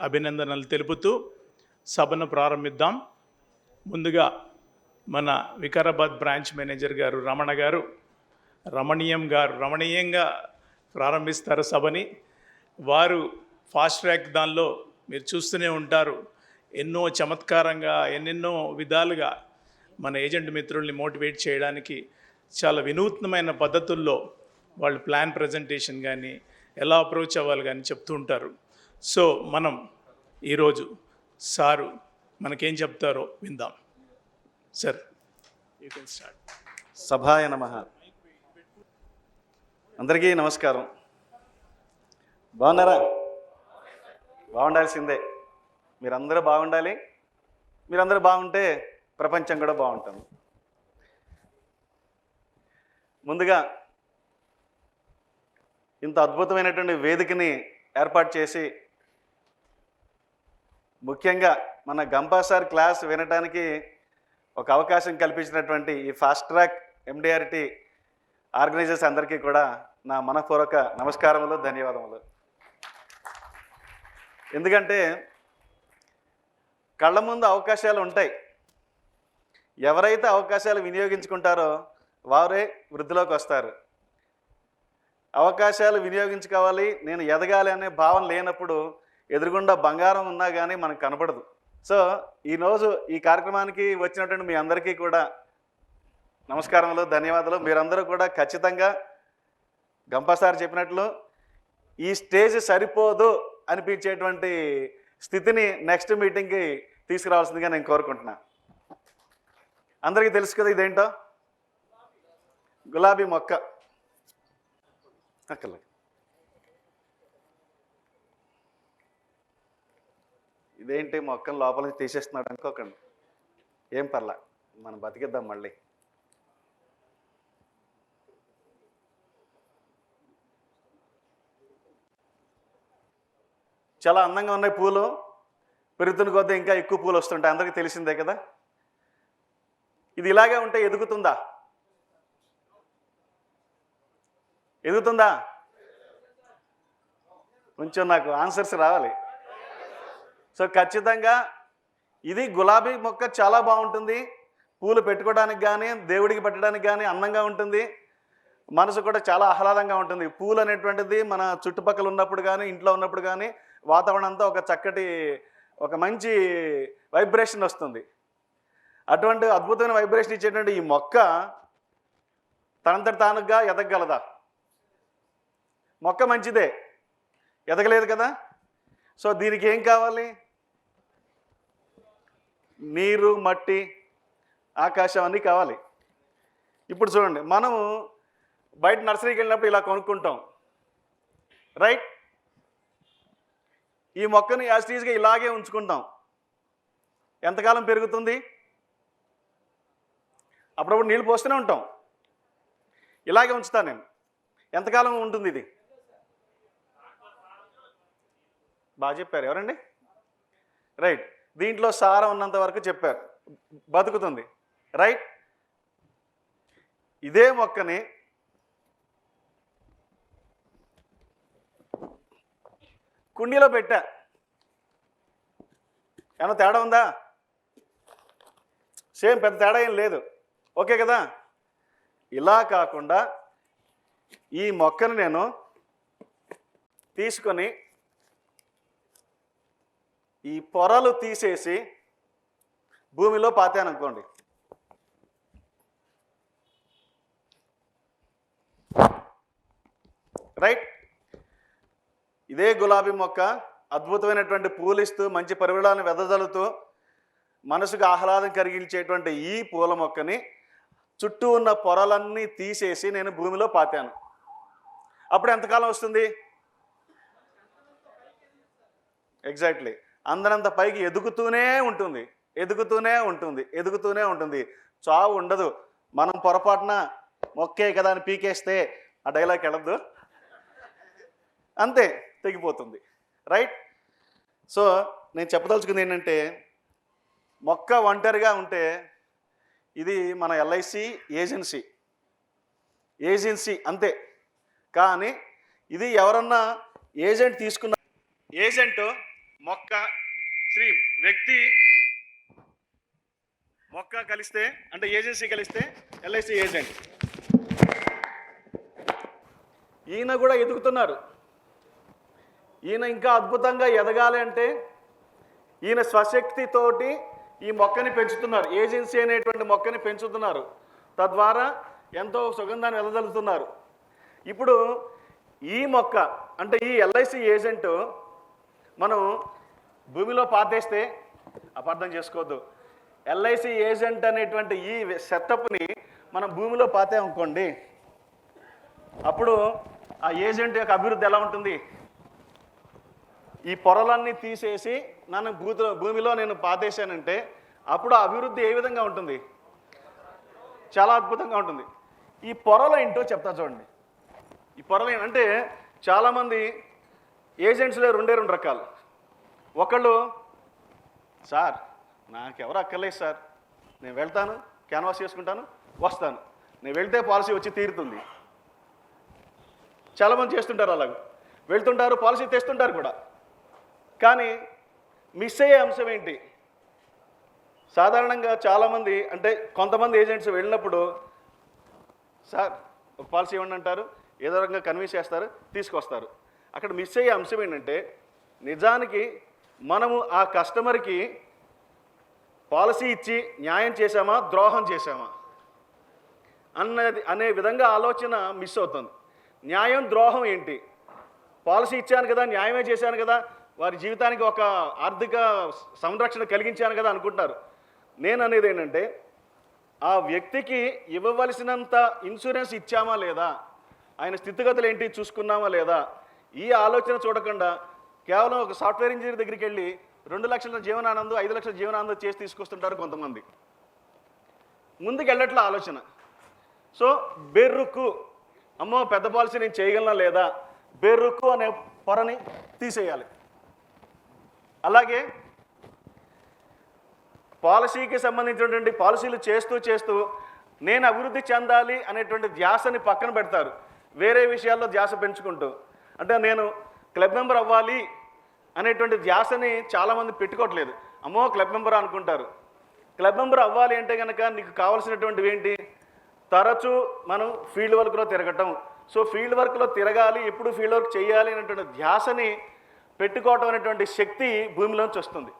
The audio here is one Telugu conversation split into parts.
అభినందనలు తెలుపుతూ సభను ప్రారంభిద్దాం. ముందుగా మన వికారాబాద్ బ్రాంచ్ మేనేజర్ గారు రమణ గారు రమణీయంగా ప్రారంభిస్తారు సభని. వారు ఫాస్ట్ ట్రాక్ దానిలో మీరు చూస్తూనే ఉంటారు, ఎన్నో చమత్కారంగా ఎన్నెన్నో విధాలుగా మన ఏజెంట్ మిత్రుల్ని మోటివేట్ చేయడానికి చాలా వినూత్నమైన పద్ధతుల్లో వాళ్ళు ప్లాన్ ప్రజెంటేషన్ కానీ ఎలా అప్రోచ్ అవ్వాలి కానీ చెప్తూ ఉంటారు. సో మనం ఈరోజు సారు మనకేం చెప్తారో విందాం. Sir, you can start. సభాయ నమః. అందరికీ నమస్కారం. బాగున్నారా? బాగుండాల్సిందే. మీరందరూ బాగుండాలి. మీరందరూ బాగుంటే ప్రపంచం కూడా బాగుంటుంది. ముందుగా ఇంత అద్భుతమైనటువంటి వేదికని ఏర్పాటు చేసి ముఖ్యంగా మన గంపా సార్ క్లాస్ వినడానికి ఒక అవకాశం కల్పించినటువంటి ఈ ఫాస్ట్ ట్రాక్ ఎండిఆర్టీ ఆర్గనైజర్స్ అందరికీ కూడా నా మనపూర్వక నమస్కారములు, ధన్యవాదములు. ఎందుకంటే కళ్ళ ముందు అవకాశాలు ఉంటాయి. ఎవరైతే అవకాశాలు వినియోగించుకుంటారో వారే వృద్ధిలోకి వస్తారు. అవకాశాలు వినియోగించుకోవాలి, నేను ఎదగాలి అనే భావన లేనప్పుడు ఎదురుగుండా బంగారం ఉన్నా కానీ మనకు కనపడదు. సో ఈరోజు ఈ కార్యక్రమానికి వచ్చినటువంటి మీ అందరికీ కూడా నమస్కారములు, ధన్యవాదాలు. మీరందరూ కూడా ఖచ్చితంగా గంపా సార్ చెప్పినట్లు ఈ స్టేజ్ సరిపోదు అనిపించేటువంటి స్థితిని నెక్స్ట్ మీటింగ్కి తీసుకురావాల్సిందిగా నేను కోరుకుంటున్నా. అందరికీ తెలుసు కదా ఇదేంటో, గులాబీ మొక్క. అక్కర్లే, ఇదేంటి మొక్కను లోపల నుంచి తీసేస్తున్నాడు అనుకోకండి, ఏం పర్లా, మనం బతికిద్దాం మళ్ళీ. చాలా అందంగా ఉన్నాయి పూలు. పెరుగుతున్న కొద్దీ ఇంకా ఎక్కువ పూలు వస్తుంటాయి, అందరికీ తెలిసిందే కదా. ఇది ఇలాగే ఉంటే ఎదుగుతుందా? ఎదుగుతుందా? కొంచెం నాకు ఆన్సర్స్ రావాలి. సో ఖచ్చితంగా ఇది గులాబీ మొక్క చాలా బాగుంటుంది. పూలు పెట్టుకోవడానికి కానీ దేవుడికి పెట్టడానికి కానీ అందంగా ఉంటుంది. మనసు కూడా చాలా ఆహ్లాదంగా ఉంటుంది. పూలు అనేటువంటిది మన చుట్టుపక్కల ఉన్నప్పుడు కానీ ఇంట్లో ఉన్నప్పుడు కానీ వాతావరణం అంతా ఒక చక్కటి ఒక మంచి వైబ్రేషన్ వస్తుంది. అటువంటి అద్భుతమైన వైబ్రేషన్ ఇచ్చేటువంటి ఈ మొక్క తనంతట తానుగా ఎదగగలదా? మొక్క మంచిదే, ఎదగలేదు కదా. సో దీనికి ఏం కావాలి? నీరు, మట్టి, ఆకాశం అన్నీ కావాలి. ఇప్పుడు చూడండి, మనము బయట నర్సరీకి వెళ్ళినప్పుడు ఇలా కొనుక్కుంటాం, రైట్? ఈ మొక్కను యాస్టీజ్గా ఇలాగే ఉంచుకుంటాం. ఎంతకాలం పెరుగుతుంది? అప్పుడప్పుడు నీళ్ళు పోస్తూనే ఉంటాం. ఇలాగే ఉంచుతాను నేను. ఎంతకాలం ఉంటుంది ఇది? బాగా చెప్పారు, ఎవరండి? రైట్. దీంట్లో సారం ఉన్నంత వరకు చెప్పారు, బతుకుతుంది, రైట్? ఇదే మొక్కని కుండీలో పెట్టా, ఏమన్నా తేడా ఉందా? సేమ్, పెద్ద తేడా ఏం లేదు, ఓకే కదా. ఇలా కాకుండా ఈ మొక్కను నేను తీసుకొని ఈ పొరలు తీసేసి భూమిలో పాతాను అనుకోండి, రైట్? ఇదే గులాబీ మొక్క అద్భుతమైనటువంటి పూలిస్తూ మంచి పరిమళాన్ని వెదజల్లుతూ మనసుకు ఆహ్లాదం కలిగించేటువంటి ఈ పూల మొక్కని చుట్టూ ఉన్న పొరలన్నీ తీసేసి నేను భూమిలో పాతాను. అప్పుడు ఎంతకాలం వస్తుంది? ఎగ్జాక్ట్లీ, అందరంత పైకి ఎదుగుతూనే ఉంటుంది, ఎదుగుతూనే ఉంటుంది, ఎదుగుతూనే ఉంటుంది. చావు ఉండదు. మనం పొరపాటున మొక్కే కదా అని పీకేస్తే ఆ డైలాగ్ వెళ్ళద్దు, అంతే, తెగిపోతుంది, రైట్? సో నేను చెప్పదలుచుకుంది ఏంటంటే, మొక్క ఒంటరిగా ఉంటే ఇది మన ఎల్ఐసి ఏజెన్సీ అంతే. కానీ ఇది ఎవరన్నా ఏజెంట్ తీసుకున్న ఏజెంట్ మొక్క శ్రీ వ్యక్తి మొక్క కలిస్తే అంటే ఏజెన్సీ కలిస్తే ఎల్ఐసి ఏజెంట్. ఈయన కూడా ఎదుగుతున్నారు. ఈయన ఇంకా అద్భుతంగా ఎదగాలి అంటే ఈయన స్వశక్తితోటి ఈ మొక్కని పెంచుతున్నారు. ఏజెన్సీ అనేటువంటి మొక్కని పెంచుతున్నారు. తద్వారా ఎంతో సుగంధాన్ని వెదజల్లుతున్నారు. ఇప్పుడు ఈ మొక్క అంటే ఈ ఎల్ఐసి ఏజెంట్ మనం భూమిలో పాతేస్తే అపార్థం చేసుకోవద్దు. ఎల్ఐసి ఏజెంట్ అనేటువంటి ఈ సెటప్ని మనం భూమిలో పాతామనుకోండి, అప్పుడు ఆ ఏజెంట్ యొక్క అభివృద్ధి ఎలా ఉంటుంది? ఈ పొరలన్నీ తీసేసి నన్ను భూమిలో నేను పాతేశానంటే అప్పుడు ఆ అభివృద్ధి ఏ విధంగా ఉంటుంది? చాలా అద్భుతంగా ఉంటుంది. ఈ పొరలు ఏంటో చెప్తా చూడండి. ఈ పొరలు అంటే చాలామంది ఏజెంట్స్లో రెండు రకాలు. ఒకళ్ళు, సార్ నాకెవరు అక్కర్లేదు సార్, నేను వెళ్తాను, క్యాన్వాస్ చేసుకుంటాను, వస్తాను, నేను వెళ్తే పాలసీ వచ్చి తీరుతుంది. చాలామంది చేస్తుంటారు, అలాగ వెళ్తుంటారు, పాలసీ తెస్తుంటారు కూడా. కానీ మిస్ అయ్యే అంశం ఏంటి? సాధారణంగా చాలామంది అంటే కొంతమంది ఏజెంట్స్ వెళ్ళినప్పుడు, సార్ ఒక పాలసీ ఇవ్వండి అంటారు, ఏదో రకంగా కన్విన్స్ చేస్తారు, తీసుకొస్తారు. అక్కడ మిస్ అయ్యే అంశం ఏంటంటే నిజానికి మనము ఆ కస్టమర్కి పాలసీ ఇచ్చి న్యాయం చేశామా, ద్రోహం చేశామా అనే విధంగా ఆలోచన మిస్ అవుతుంది. న్యాయం ద్రోహం ఏంటి? పాలసీ ఇచ్చాను కదా, న్యాయమే చేశాను కదా, వారి జీవితానికి ఒక ఆర్థిక సంరక్షణ కలిగించాను కదా అనుకుంటారు. నేను అనేది ఏంటంటే ఆ వ్యక్తికి ఇవ్వవలసినంత ఇన్సూరెన్స్ ఇచ్చామా లేదా, ఆయన స్థితిగతులు ఏంటి చూసుకున్నామా లేదా, ఈ ఆలోచన చూడకుండా కేవలం ఒక సాఫ్ట్వేర్ ఇంజనీర్ దగ్గరికి వెళ్ళి 2 లక్షల జీవనానందం 5 లక్షల జీవనానందం చేసి తీసుకొస్తుంటారు కొంతమంది. ముందుకు వెళ్ళట్ల ఆలోచన. సో బెర్రుకు అమ్మో పెద్ద పాలసీ నేను చేయగలనా లేదా, బెర్రుకు అనే పొరని తీసేయాలి. అలాగే పాలసీకి సంబంధించినటువంటి పాలసీలు చేస్తూ నేను అభివృద్ధి చెందాలి అనేటువంటి ధ్యాసని పక్కన పెడతారు, వేరే విషయాల్లో ధ్యాస పెంచుకుంటూ. అంటే నేను క్లబ్ మెంబర్ అవ్వాలి అనేటువంటి ధ్యాసని చాలామంది పెట్టుకోవట్లేదు. అమ్మో క్లబ్ మెంబర్ అనుకుంటారు. క్లబ్ మెంబర్ అవ్వాలి అంటే కనుక నీకు కావాల్సినటువంటివి ఏంటి? తరచూ మనం ఫీల్డ్ వర్క్లో తిరగటం. సో ఫీల్డ్ వర్క్లో తిరగాలి, ఎప్పుడు ఫీల్డ్ వర్క్ చేయాలి అనేటువంటి ధ్యాసని పెట్టుకోవటం అనేటువంటి శక్తి భూమిలోంచి వస్తుంది.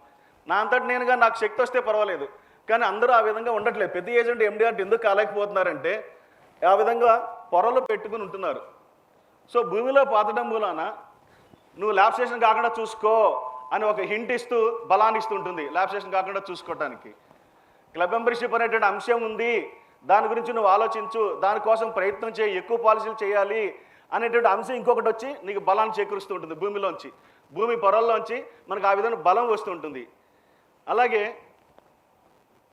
నా అంతటి నేనుగా నాకు శక్తి వస్తే పర్వాలేదు, కానీ అందరూ ఆ విధంగా ఉండట్లేదు. పెద్ద ఏజెంట్ ఎండి అంటే ఎందుకు కాలేకపోతున్నారంటే ఆ విధంగా పొరలు పెట్టుకుని ఉంటున్నారు. సో భూమిలో పాతడం మూలాన నువ్వు ల్యాబ్ స్టేషన్ కాకుండా చూసుకో అని ఒక హింట్ ఇస్తూ బలాన్ని ఇస్తుంటుంది. ల్యాబ్ స్టేషన్ కాకుండా చూసుకోవటానికి క్లబ్ మెంబర్షిప్ అనేటువంటి అంశం ఉంది, దాని గురించి నువ్వు ఆలోచించు, దానికోసం ప్రయత్నం చేయి, ఎక్కువ పాలసీలు చేయాలి అనేటువంటి అంశం ఇంకొకటి వచ్చి నీకు బలాన్ని చేకూరుస్తూ ఉంటుంది. భూమిలోంచి, భూమి పొరల్లోంచి మనకు ఆ విధంగా బలం వస్తూ ఉంటుంది. అలాగే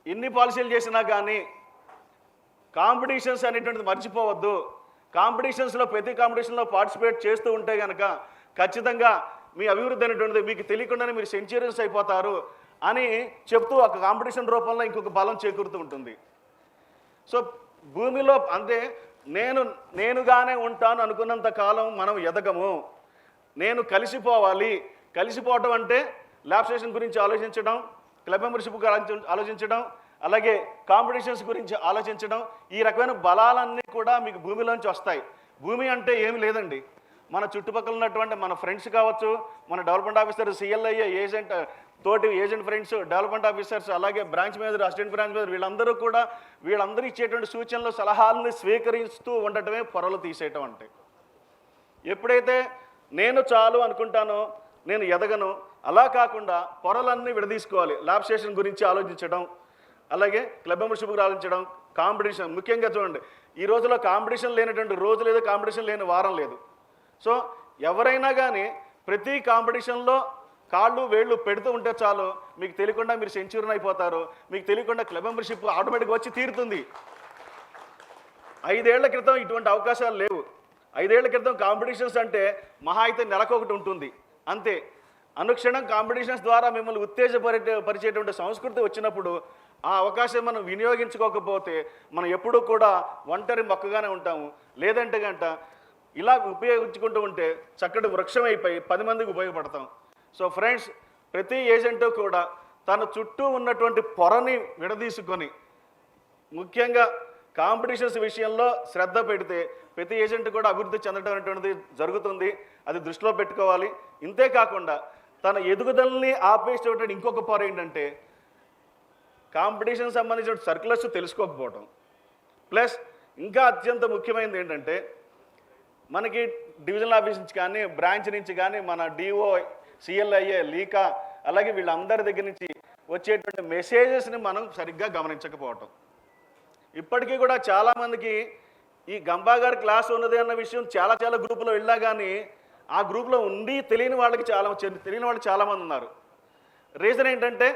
ఎన్ని పాలసీలు చేసినా కానీ కాంపిటీషన్స్ అనేటువంటిది మర్చిపోవద్దు. కాంపిటీషన్స్లో ప్రతి కాంపిటీషన్లో పార్టిసిపేట్ చేస్తూ ఉంటే కనుక ఖచ్చితంగా మీ అభివృద్ధి అనేటువంటిది మీకు తెలియకుండానే మీరు సెంచూరియన్స్ అయిపోతారు అని చెప్తూ ఒక కాంపిటీషన్ రూపంలో ఇంకొక బలం చేకూరుతూ ఉంటుంది. సో భూమిలో అంటే నేనుగానే ఉంటాను అనుకున్నంత కాలం మనం ఎదగము. నేను కలిసిపోవాలి. కలిసిపోవటం అంటే ల్యాబ్ స్టేషన్ గురించి ఆలోచించడం, క్లబ్ మెంబర్షిప్ ఆలోచించడం, అలాగే కాంపిటీషన్స్ గురించి ఆలోచించడం, ఈ రకమైన బలాలన్నీ కూడా మీకు భూమిలోంచి వస్తాయి. భూమి అంటే ఏమి లేదండి, మన చుట్టుపక్కల ఉన్నటువంటి మన ఫ్రెండ్స్ కావచ్చు, మన డెవలప్మెంట్ ఆఫీసర్, సిఎల్ఐ ఏజెంట్, తోటి ఏజెంట్ ఫ్రెండ్స్, డెవలప్మెంట్ ఆఫీసర్స్, అలాగే branch manager, assistant branch manager, వీళ్ళందరూ ఇచ్చేటువంటి సూచనలు, సలహాలను స్వీకరిస్తూ ఉండటమే పొరలు తీసేయటం అంటే. ఎప్పుడైతే నేను చాలు అనుకుంటానో నేను ఎదగను, అలా కాకుండా పొరలన్నీ విడదీసుకోవాలి. ల్యాబ్ స్టేషన్ గురించి ఆలోచించడం, అలాగే క్లబ్ మెంబర్షిప్ ఆలోచించడం, కాంపిటీషన్. ముఖ్యంగా చూడండి, ఈ రోజులో కాంపిటీషన్ లేనటువంటి రోజు లేదు, కాంపిటీషన్ లేని వారం లేదు. సో ఎవరైనా కానీ ప్రతి కాంపిటీషన్లో కాళ్ళు వేళ్ళు పెడుతూ ఉంటే చాలు, మీకు తెలియకుండా మీరు సెంచూరియన్ అయిపోతారు. మీకు తెలియకుండా క్లబ్ మెంబర్షిప్ ఆటోమేటిక్గా వచ్చి తీరుతుంది. 5 ఏళ్ల క్రితం ఇటువంటి అవకాశాలు లేవు. 5 ఏళ్ల క్రితం కాంపిటీషన్స్ అంటే మహా అయితే నెలకొకటి ఉంటుంది అంతే. అనుక్షణం కాంపిటీషన్స్ ద్వారా మిమ్మల్ని ఉత్తేజపరిచేటువంటి సంస్కృతి వచ్చినప్పుడు ఆ అవకాశం మనం వినియోగించుకోకపోతే మనం ఎప్పుడూ కూడా ఒంటరి మొక్కగానే ఉంటాము. లేదంటే గంట ఇలా ఉపయోగించుకుంటూ ఉంటే చక్కటి వృక్షం అయిపోయి 10 మందికి ఉపయోగపడతాం. సో ఫ్రెండ్స్, ప్రతి ఏజెంటు కూడా తన చుట్టూ ఉన్నటువంటి పొరని విడదీసుకొని ముఖ్యంగా కాంపిటీషన్స్ విషయంలో శ్రద్ధ పెడితే ప్రతి ఏజెంట్ కూడా అభివృద్ధి చెందడం అనేటువంటిది జరుగుతుంది. అది దృష్టిలో పెట్టుకోవాలి. ఇంతే కాకుండా తన ఎదుగుదలని ఆపేసేటువంటి ఇంకొక పొర ఏంటంటే కాంపిటీషన్ సంబంధించిన సర్క్యులర్స్ తెలుసుకోకపోవటం. ప్లస్ ఇంకా అత్యంత ముఖ్యమైనది ఏంటంటే మనకి డివిజనల్ ఆఫీస్ నుంచి కానీ బ్రాంచ్ నుంచి కానీ మన డిఓ సిఎల్ఐఏ లీకా అలాగే వీళ్ళందరి దగ్గర నుంచి వచ్చేటువంటి మెసేజెస్ని మనం సరిగ్గా గమనించకపోవటం. ఇప్పటికీ కూడా చాలామందికి ఈ గంపా గారి క్లాస్ ఉన్నది అన్న విషయం చాలా చాలా గ్రూపులో వెళ్ళా కానీ ఆ గ్రూప్లో ఉండి తెలియని వాళ్ళకి చాలామంది ఉన్నారు. రీజన్ ఏంటంటే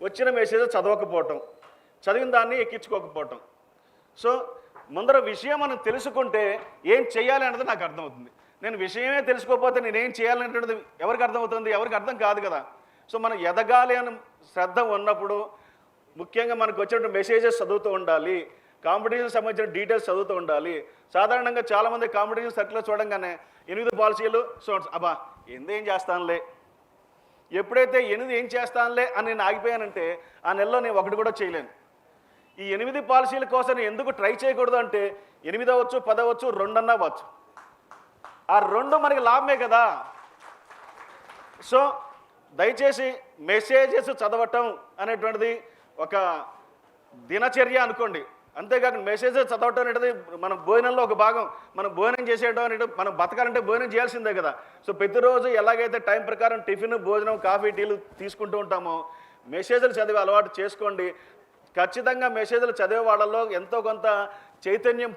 వచ్చిన మెసేజ్ చదవకపోవటం, చదివిన దాన్ని ఎక్కించుకోకపోవటం. సో ముందర విషయం మనం తెలుసుకుంటే ఏం చేయాలి అన్నది నాకు అర్థమవుతుంది. నేను విషయమే తెలుసుకోకపోతే నేనేం చేయాలనేటువంటిది ఎవరికి అర్థమవుతుంది? ఎవరికి అర్థం కాదు కదా. సో మనం ఎదగాలి అని శ్రద్ధ ఉన్నప్పుడు ముఖ్యంగా మనకు వచ్చేటువంటి మెసేజెస్ చదువుతూ ఉండాలి, కాంపిటీషన్ సంబంధించిన డీటెయిల్స్ చదువుతూ ఉండాలి. సాధారణంగా చాలామంది కాంపిటీషన్ సర్కిల్లో చూడంగానే 8 పాలసీలు అబ్బా ఏం చేస్తానులే, ఎప్పుడైతే 8 ఏం చేస్తానులే అని నేను ఆగిపోయానంటే ఆ నెలలో నేను ఒకటి కూడా చేయలేను. ఈ 8 పాలసీల కోసం నేను ఎందుకు ట్రై చేయకూడదు అంటే 8 అవ్వచ్చు, 10 అవ్వచ్చు, 2 అన్నా అవ్వచ్చు. ఆ 2 మనకి లాభమే కదా. సో దయచేసి మెసేజెస్ చదవటం అనేటువంటిది ఒక దినచర్య అనుకోండి. అంతేకాకుండా మెసేజెస్ చదవటం అనేది మన భోజనంలో ఒక భాగం. మనం భోజనం చేసేయడం అనేది మనం బతకాలంటే భోజనం చేయాల్సిందే కదా. సో ప్రతిరోజు ఎలాగైతే టైం ప్రకారం టిఫిన్, భోజనం, కాఫీ, టీలు తీసుకుంటూ ఉంటామో మెసేజ్లు చదివే అలవాటు చేసుకోండి. ఖచ్చితంగా మెసేజ్లు చదివే వాళ్ళలో ఎంతో కొంత చైతన్యం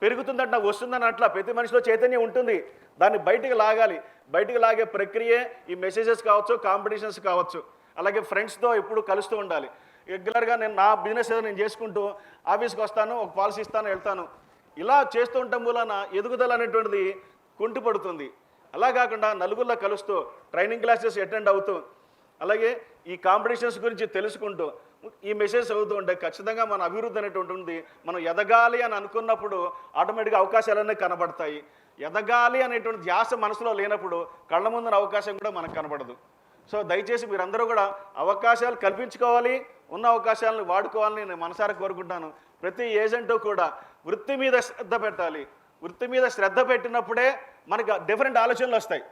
పెరుగుతుందంటే వస్తుందని అట్లా ప్రతి మనిషిలో చైతన్యం ఉంటుంది. దాన్ని బయటికి లాగాలి. బయటికి లాగే ప్రక్రియే ఈ మెసేజెస్ కావచ్చు, కాంపిటీషన్స్ కావచ్చు. అలాగే ఫ్రెండ్స్తో ఎప్పుడు కలుస్తూ ఉండాలి. రెగ్యులర్గా నేను నా బిజినెస్ ఏదో నేను చేసుకుంటూ ఆఫీస్కి వస్తాను, ఒక పాలసీ ఇస్తాను, వెళ్తాను. ఇలా చేస్తూ ఉండటం మూలన ఎదుగుదల అనేటువంటిది కుంటిపడుతుంది. అలా కాకుండా నలుగురిలో కలుస్తూ ట్రైనింగ్ క్లాసెస్ అటెండ్ అవుతూ అలాగే ఈ కాంపిటీషన్స్ గురించి తెలుసుకుంటూ ఈ మెసేజ్ చదువుతూ ఉంటే ఖచ్చితంగా మన అభివృద్ధి అనేటువంటి ఉంది. మనం ఎదగాలి అని అనుకున్నప్పుడు ఆటోమేటిక్గా అవకాశాలన్నీ కనబడతాయి. ఎదగాలి అనేటువంటి ధ్యాస మనసులో లేనప్పుడు కళ్ళ ముందున అవకాశం కూడా మనకు కనబడదు. సో దయచేసి మీరందరూ కూడా అవకాశాలు కల్పించుకోవాలి, ఉన్న అవకాశాలను వాడుకోవాలని నేను మనసారా కోరుకుంటాను. ప్రతి ఏజెంటు కూడా వృత్తి మీద శ్రద్ధ పెట్టాలి. వృత్తి మీద శ్రద్ధ పెట్టినప్పుడే మనకు డిఫరెంట్ ఆలోచనలు వస్తాయి.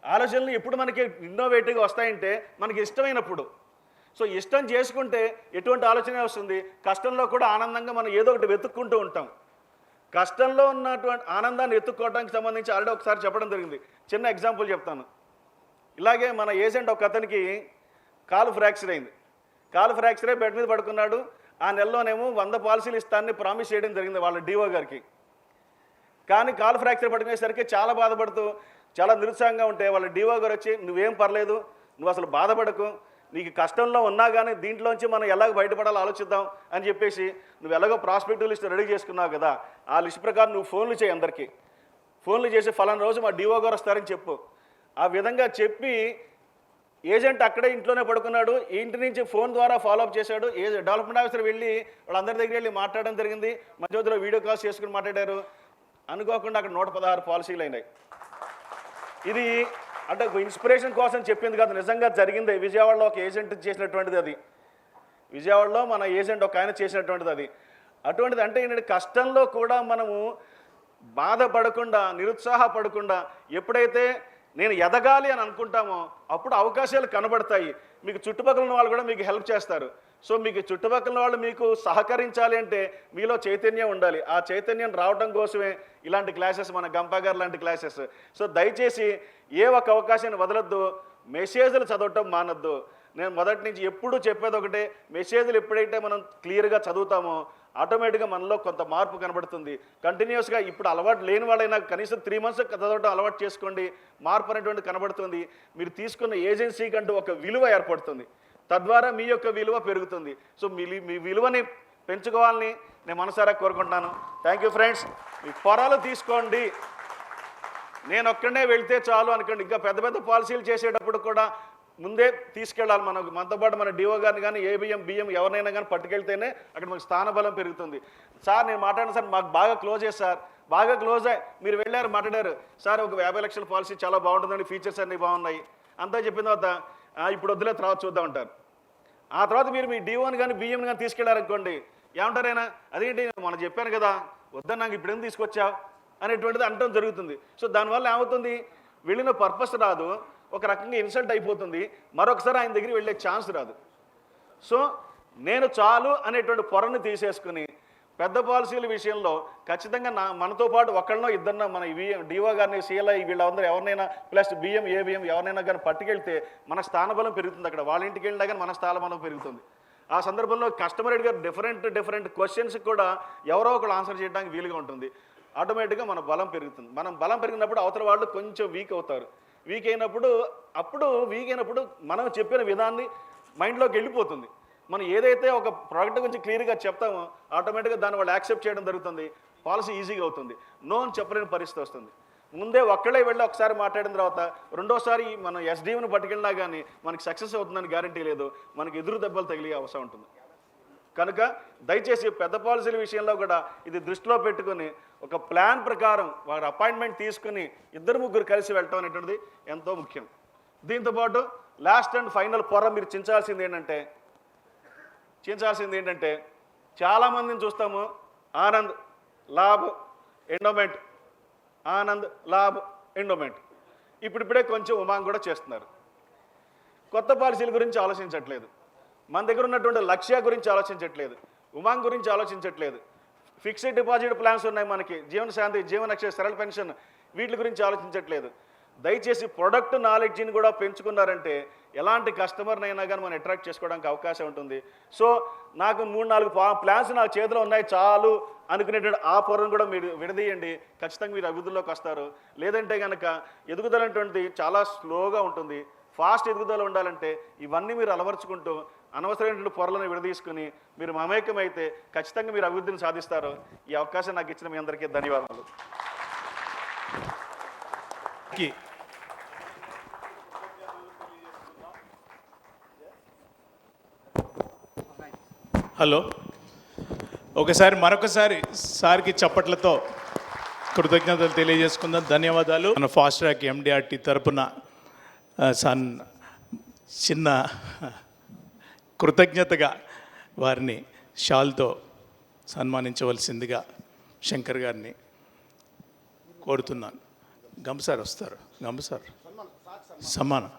ఆలోచనలు ఎప్పుడు మనకి ఇన్నోవేటివ్గా వస్తాయంటే మనకి ఇష్టమైనప్పుడు. సో ఇష్టం చేసుకుంటే ఎటువంటి ఆలోచన వస్తుంది? కష్టంలో కూడా ఆనందంగా మనం ఏదో ఒకటి వెతుక్కుంటూ ఉంటాం. కష్టంలో ఉన్నటువంటి ఆనందాన్ని ఎత్తుక్కోవడానికి సంబంధించి ఆల్రెడీ ఒకసారి చెప్పడం జరిగింది. చిన్న ఎగ్జాంపుల్ చెప్తాను. ఇలాగే మన ఏజెంట్ ఒక అతనికి కాలు ఫ్రాక్చర్ అయింది. కాలు ఫ్రాక్చర్ అయి బెడ్ మీద పడుకున్నాడు. ఆ నెలలోనేమో 100 పాలసీలు ఇస్తానని ప్రామిస్ చేయడం జరిగింది వాళ్ళ డిఓ గారికి. కానీ కాలు ఫ్రాక్చర్ పడుకునేసరికి చాలా బాధపడుతూ చాలా నిరుత్సాహంగా ఉంటే వాళ్ళ డిఓ గారు వచ్చి నువ్వేం పర్లేదు, నువ్వు అసలు బాధపడకు, నీకు కష్టంలో ఉన్నా కానీ దీంట్లోంచి మనం ఎలాగ బయటపడాలో ఆలోచిద్దాం అని చెప్పేసి నువ్వు ఎలాగో ప్రాస్పెక్టివ్ లిస్ట్ రెడీ చేసుకున్నావు కదా, ఆ లిస్ట్ ప్రకారం నువ్వు ఫోన్లు చేయి, అందరికీ ఫోన్లు చేసి ఫలానా రోజు మా డిఓ గారు వస్తారని చెప్పు. ఆ విధంగా చెప్పి ఏజెంట్ అక్కడే ఇంట్లోనే పడుకున్నాడు. ఇంటి నుంచి ఫోన్ ద్వారా ఫాలోఅప్ చేశాడు. డెవలప్మెంట్ ఆఫీసర్ వెళ్ళి వాళ్ళందరి దగ్గర వెళ్ళి మాట్లాడడం జరిగింది. మధ్యలో వీడియో కాల్స్ చేసుకుని మాట్లాడారు. అనుకోకుండా అక్కడ 116 పాలసీలు అయినాయి. ఇది అంటే ఇన్స్పిరేషన్ కోసం చెప్పింది కాదు, నిజంగా జరిగింది. విజయవాడలో ఒక ఏజెంట్ చేసినటువంటిది అది. విజయవాడలో మన ఏజెంట్ ఒక ఆయన చేసినటువంటిది అది. అటువంటిది అంటే ఏంటంటే కష్టంలో కూడా మనము బాధపడకుండా, నిరుత్సాహపడకుండా ఎప్పుడైతే నేను ఎదగాలి అని అనుకుంటామో అప్పుడు అవకాశాలు కనబడతాయి. మీకు చుట్టుపక్కల ఉన్న వాళ్ళు కూడా మీకు హెల్ప్ చేస్తారు. సో మీకు చుట్టుపక్కల వాళ్ళు మీకు సహకరించాలి అంటే మీలో చైతన్యం ఉండాలి. ఆ చైతన్యం రావడం కోసమే ఇలాంటి క్లాసెస్, మన గంపా గారు లాంటి క్లాసెస్. సో దయచేసి ఏ ఒక్క అవకాశాన్ని వదలొద్దు, మెసేజ్లు చదవటం మానొద్దు. నేను మొదటి నుంచి ఎప్పుడూ చెప్పేది ఒకటే, మెసేజ్లు ఎప్పుడైతే మనం క్లియర్గా చదువుతామో ఆటోమేటిక్గా మనలో కొంత మార్పు కనబడుతుంది. కంటిన్యూస్గా ఇప్పుడు అలవాటు లేని వాళ్ళైనా కనీసం 3 months చదవటం అలవాటు చేసుకోండి. మార్పు అనేటువంటి కనబడుతుంది. మీరు తీసుకున్న ఏజెన్సీకి అంటూ ఒక విలువ ఏర్పడుతుంది. తద్వారా మీ యొక్క విలువ పెరుగుతుంది. సో మీ విలువని పెంచుకోవాలని నేను మనసారా కోరుకుంటున్నాను. Thank you friends. మీ పొరాలు తీసుకోండి. నేను ఒక్కడే వెళ్తే చాలు అనుకోండి. ఇంకా పెద్ద పెద్ద పాలసీలు చేసేటప్పుడు కూడా ముందే తీసుకెళ్ళాలి. మనతో పాటు మన డిఓ గారిని కానీ ఏబిఎం బిఎం ఎవరినైనా కానీ పట్టుకెళ్తేనే అక్కడ మనకు స్థానబలం పెరుగుతుంది. సార్ నేను మాట్లాడిన సార్ మాకు బాగా క్లోజ్ అయ్యి సార్, బాగా క్లోజ్ అయ్యి మీరు వెళ్ళారు మాట్లాడారు సార్, ఒక 50 లక్షల పాలసీ చాలా బాగుంటుందండి, ఫీచర్స్ అన్నీ బాగున్నాయి అంతా చెప్పిన తర్వాత ఇప్పుడు వద్దులే తర్వాత చూద్దాం అంటారు. ఆ తర్వాత మీరు మీ D1 కానీ బియ్యం కానీ తీసుకెళ్ళారనుకోండి, ఏమంటారైనా అదేంటి మనం చెప్పాను కదా వద్దని నాకు ఇప్పుడు ఎందుకు తీసుకొచ్చావు అనేటువంటిది అనటం జరుగుతుంది. సో దానివల్ల ఏమవుతుంది, వెళ్ళిన పర్పస్ రాదు, ఒక రకంగా ఇన్సల్ట్ అయిపోతుంది, మరొకసారి ఆయన దగ్గరికి వెళ్ళే ఛాన్స్ రాదు. సో నేను చాలు అనేటువంటి పొరను తీసేసుకుని పెద్ద పాలసీల విషయంలో ఖచ్చితంగా మనతో పాటు ఒకళ్ళనో ఇద్దరినో మన డిఓ గారిని CLI వీళ్ళందరూ ఎవరినైనా ప్లస్ బియ్యం ఎవరినైనా కానీ పట్టుకెళ్తే మన స్థానబలం పెరుగుతుంది. అక్కడ వాళ్ళ ఇంటికి వెళ్ళినా కానీ మన స్థానబలం పెరుగుతుంది. ఆ సందర్భంలో కస్టమర్ గారు డిఫరెంట్ క్వశ్చన్స్కి కూడా ఎవరో ఒకళ్ళు ఆన్సర్ చేయడానికి వీలుగా ఉంటుంది. ఆటోమేటిక్గా మన బలం పెరుగుతుంది. మనం బలం పెరిగినప్పుడు అవతల వాళ్ళు కొంచెం వీక్ అవుతారు. వీక్ అయినప్పుడు మనం చెప్పిన విధాన్ని మైండ్లోకి వెళ్ళిపోతుంది. మనం ఏదైతే ఒక ప్రోడక్ట్ గురించి క్లియర్గా చెప్తామో ఆటోమేటిక్గా దాన్ని వాళ్ళు యాక్సెప్ట్ చేయడం జరుగుతుంది. పాలసీ ఈజీగా అవుతుంది. నో అని చెప్పలేని పరిస్థితి వస్తుంది. ముందే ఒక్కళ్ళే వెళ్ళి ఒకసారి మాట్లాడిన తర్వాత రెండోసారి మనం SDMని పట్టుకెళ్ళినా కానీ మనకి సక్సెస్ అవుతుందని గ్యారంటీ లేదు. మనకి ఎదురు దెబ్బలు తగిలే అవసరం ఉంటుంది. కనుక దయచేసి పెద్ద పాలసీల విషయంలో కూడా ఇది దృష్టిలో పెట్టుకుని ఒక ప్లాన్ ప్రకారం వారి అపాయింట్మెంట్ తీసుకుని 2-3 కలిసి వెళ్ళటం అనేటువంటిది ఎంతో ముఖ్యం. దీంతోపాటు లాస్ట్ అండ్ ఫైనల్ పొర మీరు చించాల్సింది ఏంటంటే చాలామందిని చూస్తాము ఆనంద్ లాభ్ ఎండోమెంట్ ఇప్పుడిప్పుడే కొంచెం ఉమాంగ్ కూడా చేస్తున్నారు. కొత్త పాలసీల గురించి ఆలోచించట్లేదు. మన దగ్గర ఉన్నటువంటి లక్ష్య గురించి ఆలోచించట్లేదు. ఉమాంగ్ గురించి ఆలోచించట్లేదు. ఫిక్స్డ్ డిపాజిట్ ప్లాన్స్ ఉన్నాయి మనకి, జీవనశాంతి, జీవనరక్ష, సరళ పెన్షన్, వీటి గురించి ఆలోచించట్లేదు. దయచేసి ప్రొడక్ట్ నాలెడ్జ్ని కూడా పెంచుకున్నారంటే ఎలాంటి కస్టమర్నైనా కానీ మనం అట్రాక్ట్ చేసుకోవడానికి అవకాశం ఉంటుంది. సో నాకు 3-4 ప్లాన్స్ నా చేతిలో ఉన్నాయి చాలు అనుకునేటువంటి ఆ పొరను కూడా మీరు విడదీయండి. ఖచ్చితంగా మీరు అభివృద్ధిలోకి వస్తారు. లేదంటే కనుక ఎదుగుదల అనేటువంటిది చాలా స్లోగా ఉంటుంది. ఫాస్ట్ ఎదుగుదల ఉండాలంటే ఇవన్నీ మీరు అలవర్చుకుంటూ అనవసరమైనటువంటి పొరలను విడదీసుకుని మీరు మమేకమైతే ఖచ్చితంగా మీరు అభివృద్ధిని సాధిస్తారు. ఈ అవకాశం నాకు ఇచ్చిన మీ అందరికీ ధన్యవాదాలు. హలో, మరొకసారి సార్కి చప్పట్లతో కృతజ్ఞతలు తెలియజేసుకుందాం. ధన్యవాదాలు. మన ఫాస్ట్ ట్రాక్ MDRT తరపున చిన్న కృతజ్ఞతగా వారిని షాల్తో సన్మానించవలసిందిగా శంకర్ గారిని కోరుతున్నాను. గంపసార్ వస్తారు. సమ్మానం